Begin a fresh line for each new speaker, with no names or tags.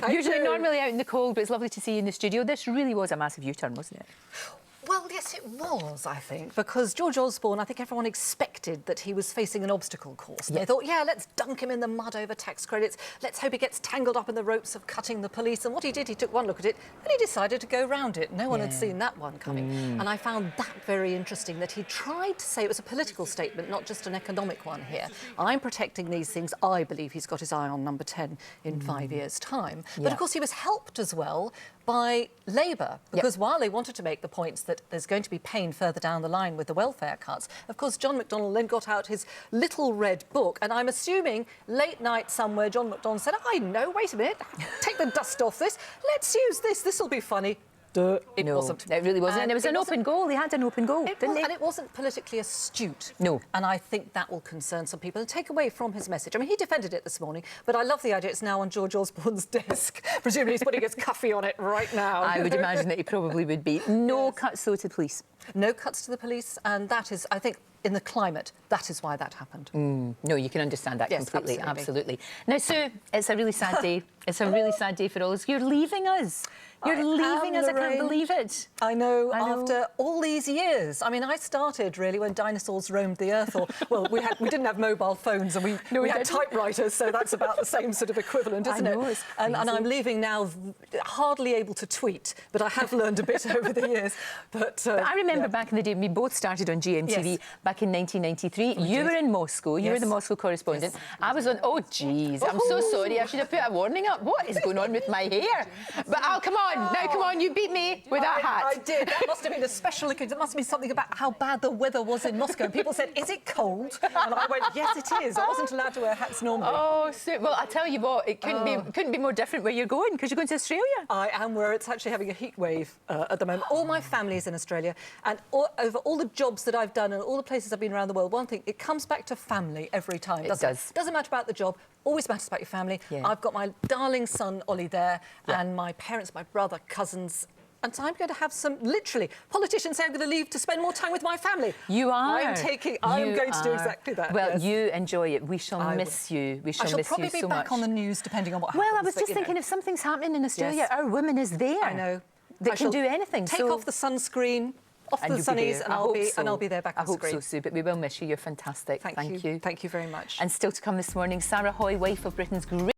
Usually, normally out in the cold, but it's lovely to see you in the studio. This really was a massive U-turn, wasn't it?
Well, yes, it was, I think, because George Osborne, I think everyone expected that he was facing an obstacle course. They thought, yeah, let's dunk him in the mud over tax credits. Let's hope he gets tangled up in the ropes of cutting the police. And what he did, he took one look at it and he decided to go round it. No one had seen that one coming. And I found that very interesting, that he tried to say it was a political statement, not just an economic one here. I'm protecting these things. I believe he's got his eye on number 10 in 5 years' time. But, of course, he was helped as well by Labour, because while they wanted to make the points that there's going to be pain further down the line with the welfare cuts, of course, John McDonnell then got out his little red book, and I'm assuming late night somewhere, John McDonnell said, I know, wait a minute, take the dust off this, let's use this, this'll be funny. It wasn't.
It really wasn't. And it was an open goal. They had an open goal, didn't they?
And it wasn't politically astute.
No.
And I think that will concern some people and take away from his message. I mean, he defended it this morning, but I love the idea it's now on George Osborne's desk. Presumably he's putting his coffee on it right now.
I would imagine that he probably would be. No cuts, though, to the police.
No cuts to the police, and that is, I think, in the climate, that is why that happened.
No, you can understand that completely, absolutely. Now, Sue, it's a really sad day. It's a really sad day for all of us. You're leaving us. You're leaving us.
Lorraine.
I can't believe it.
I know, after all these years. I mean, I started really when dinosaurs roamed the earth, or, well, we didn't have mobile phones and we had typewriters, so that's about the same sort of equivalent, isn't it? And I'm leaving now hardly able to tweet, but I have learned a bit over the years. But
I remember back in the day, we both started on GMTV back in 1993. You were in Moscow. You were the Moscow correspondent. I was on, oh, geez, I'm so sorry. I should have put a warning up. What is going on with my hair? But come on. Now, come on, you beat me with that hat.
I did. That must have been a special occasion. There must have been something about how bad the weather was in Moscow. And people said, is it cold? And I went, yes, it is. I wasn't allowed to wear hats normally.
Oh, well, I tell you what, it couldn't be more different where you're going, because you're going to Australia.
I am, where it's actually having a heat wave at the moment. All my family is in Australia, and over all the jobs that I've done and all the places I've been around the world, one thing, it comes back to family every time.
It does.
Doesn't matter about the job. Always matters about your family. I've got my darling son, Ollie, there, and my parents, my brother, cousins. And so I'm going to have some, literally, politicians say I'm going to leave to spend more time with my family.
You are.
I am going to do exactly that.
Well, you enjoy it. We shall miss you. We shall miss you so much.
I shall probably be back on the news, depending on what happens.
Well, I was just thinking, if something's happening in Australia, our woman is there.
I know.
That can do anything.
Take off the sunscreen, off the sunnies, and I'll be there back on screen.
I hope so, Sue, but we will miss you. You're fantastic.
Thank you. Thank you very much.
And still to come this morning, Sarah Hoy, wife of Britain's great